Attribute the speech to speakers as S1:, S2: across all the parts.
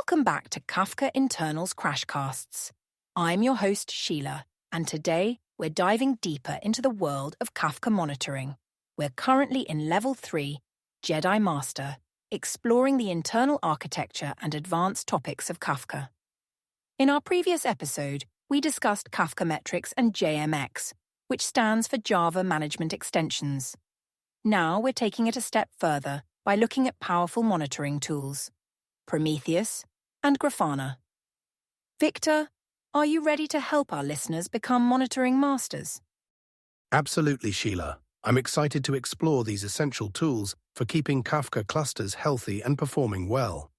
S1: Welcome back to Kafka Internal's Crashcasts. I'm your host, Sheila, and today we're diving deeper into the world of Kafka monitoring. We're currently in Level 3, Jedi Master, exploring the internal architecture and advanced topics of Kafka. In our previous episode, we discussed Kafka metrics and JMX, which stands for Java Management Extensions. Now we're taking it a step further by looking at powerful monitoring tools, Prometheus and Grafana. Victor, are you ready to help our listeners become monitoring masters?
S2: Absolutely, Sheila. I'm excited to explore these essential tools for keeping Kafka clusters healthy and performing well.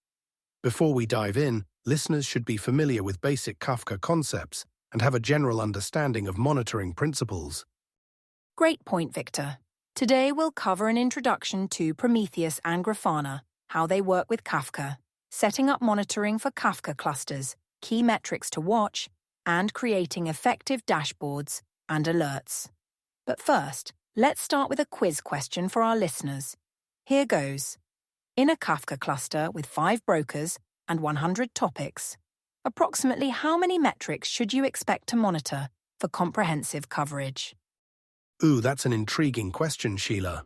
S2: Before we dive in, listeners should be familiar with basic Kafka concepts and have a general understanding of monitoring principles.
S1: Great point, Victor. Today we'll cover an introduction to Prometheus and Grafana, how they work with Kafka, setting up monitoring for Kafka clusters, key metrics to watch, and creating effective dashboards and alerts. But first, let's start with a quiz question for our listeners. Here goes. In a Kafka cluster with 5 brokers and 100 topics, approximately how many metrics should you expect to monitor for comprehensive coverage?
S2: Ooh, that's an intriguing question, Sheila.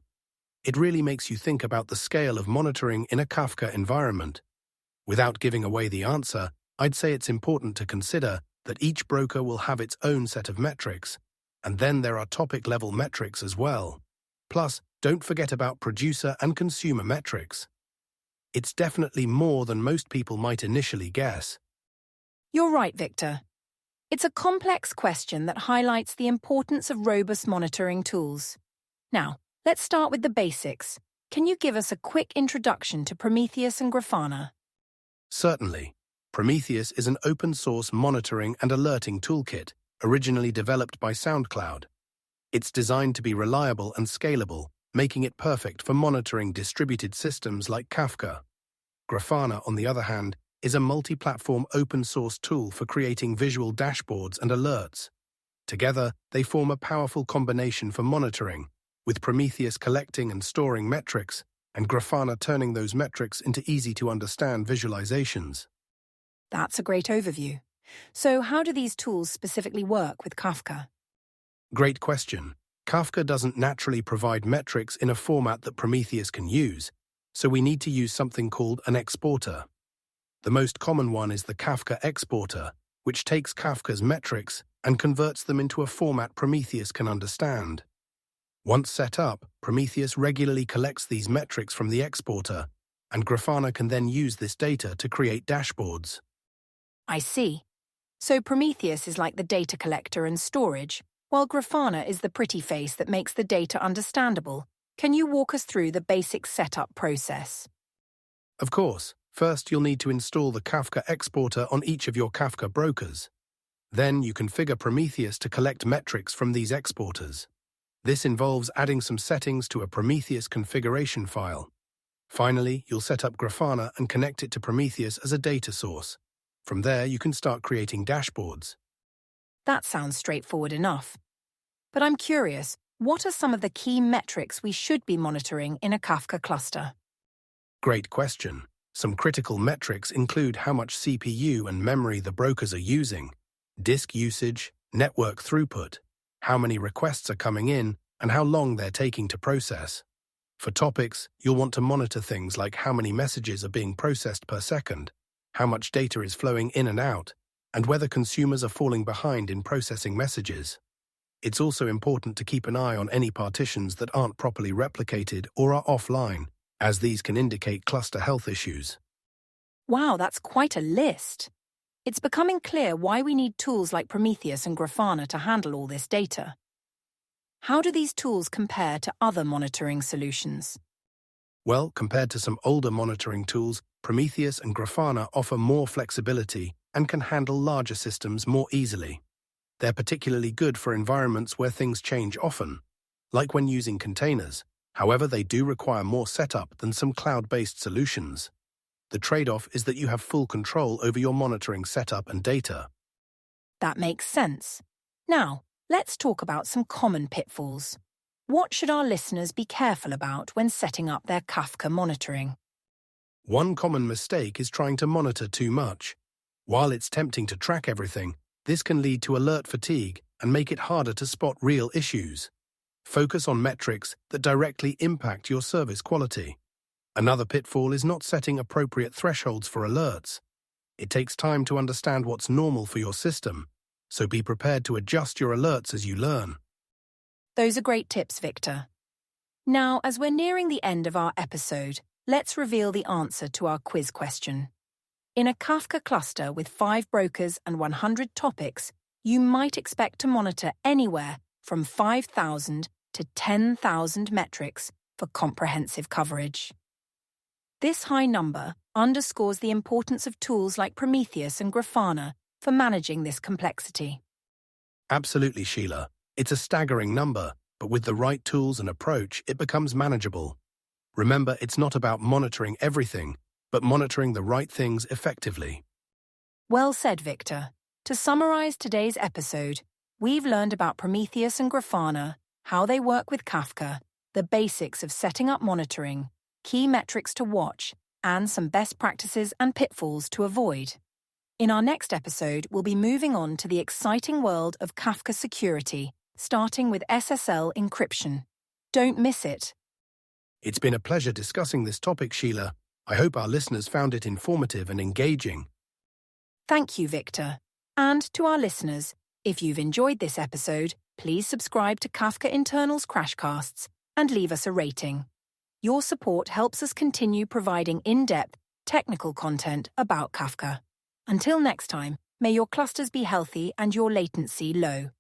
S2: It really makes you think about the scale of monitoring in a Kafka environment. Without giving away the answer, I'd say it's important to consider that each broker will have its own set of metrics, and then there are topic-level metrics as well. Plus, don't forget about producer and consumer metrics. It's definitely more than most people might initially guess.
S1: You're right, Victor. It's a complex question that highlights the importance of robust monitoring tools. Now, let's start with the basics. Can you give us a quick introduction to Prometheus and Grafana?
S2: Certainly. Prometheus is an open-source monitoring and alerting toolkit, originally developed by SoundCloud. It's designed to be reliable and scalable, making it perfect for monitoring distributed systems like Kafka. Grafana, on the other hand, is a multi-platform open-source tool for creating visual dashboards and alerts. Together, they form a powerful combination for monitoring, with Prometheus collecting and storing metrics, and Grafana turning those metrics into easy-to-understand visualizations.
S1: That's a great overview. So how do these tools specifically work with Kafka?
S2: Great question. Kafka doesn't naturally provide metrics in a format that Prometheus can use, so we need to use something called an exporter. The most common one is the Kafka exporter, which takes Kafka's metrics and converts them into a format Prometheus can understand. Once set up, Prometheus regularly collects these metrics from the exporter, and Grafana can then use this data to create dashboards.
S1: I see. So Prometheus is like the data collector and storage, while Grafana is the pretty face that makes the data understandable. Can you walk us through the basic setup process?
S2: Of course. First, you'll need to install the Kafka exporter on each of your Kafka brokers. Then you configure Prometheus to collect metrics from these exporters. This involves adding some settings to a Prometheus configuration file. Finally, you'll set up Grafana and connect it to Prometheus as a data source. From there, you can start creating dashboards.
S1: That sounds straightforward enough. But I'm curious, what are some of the key metrics we should be monitoring in a Kafka cluster?
S2: Great question. Some critical metrics include how much CPU and memory the brokers are using, disk usage, network throughput, how many requests are coming in, and how long they're taking to process. For topics, you'll want to monitor things like how many messages are being processed per second, how much data is flowing in and out, and whether consumers are falling behind in processing messages. It's also important to keep an eye on any partitions that aren't properly replicated or are offline, as these can indicate cluster health issues.
S1: Wow, that's quite a list. It's becoming clear why we need tools like Prometheus and Grafana to handle all this data. How do these tools compare to other monitoring solutions?
S2: Well, compared to some older monitoring tools, Prometheus and Grafana offer more flexibility and can handle larger systems more easily. They're particularly good for environments where things change often, like when using containers. However, they do require more setup than some cloud-based solutions. The trade-off is that you have full control over your monitoring setup and data.
S1: That makes sense. Now, let's talk about some common pitfalls. What should our listeners be careful about when setting up their Kafka monitoring?
S2: One common mistake is trying to monitor too much. While it's tempting to track everything, this can lead to alert fatigue and make it harder to spot real issues. Focus on metrics that directly impact your service quality. Another pitfall is not setting appropriate thresholds for alerts. It takes time to understand what's normal for your system, so be prepared to adjust your alerts as you learn.
S1: Those are great tips, Victor. Now, as we're nearing the end of our episode, let's reveal the answer to our quiz question. In a Kafka cluster with 5 brokers and 100 topics, you might expect to monitor anywhere from 5,000 to 10,000 metrics for comprehensive coverage. This high number underscores the importance of tools like Prometheus and Grafana for managing this complexity.
S2: Absolutely, Sheila. It's a staggering number, but with the right tools and approach, it becomes manageable. Remember, it's not about monitoring everything, but monitoring the right things effectively.
S1: Well said, Victor. To summarize today's episode, we've learned about Prometheus and Grafana, how they work with Kafka, the basics of setting up monitoring, key metrics to watch, and some best practices and pitfalls to avoid. In our next episode, we'll be moving on to the exciting world of Kafka security, starting with SSL encryption. Don't miss it.
S2: It's been a pleasure discussing this topic, Sheila. I hope our listeners found it informative and engaging.
S1: Thank you, Victor. And to our listeners, if you've enjoyed this episode, please subscribe to Kafka Internals Crashcasts and leave us a rating. Your support helps us continue providing in-depth, technical content about Kafka. Until next time, may your clusters be healthy and your latency low.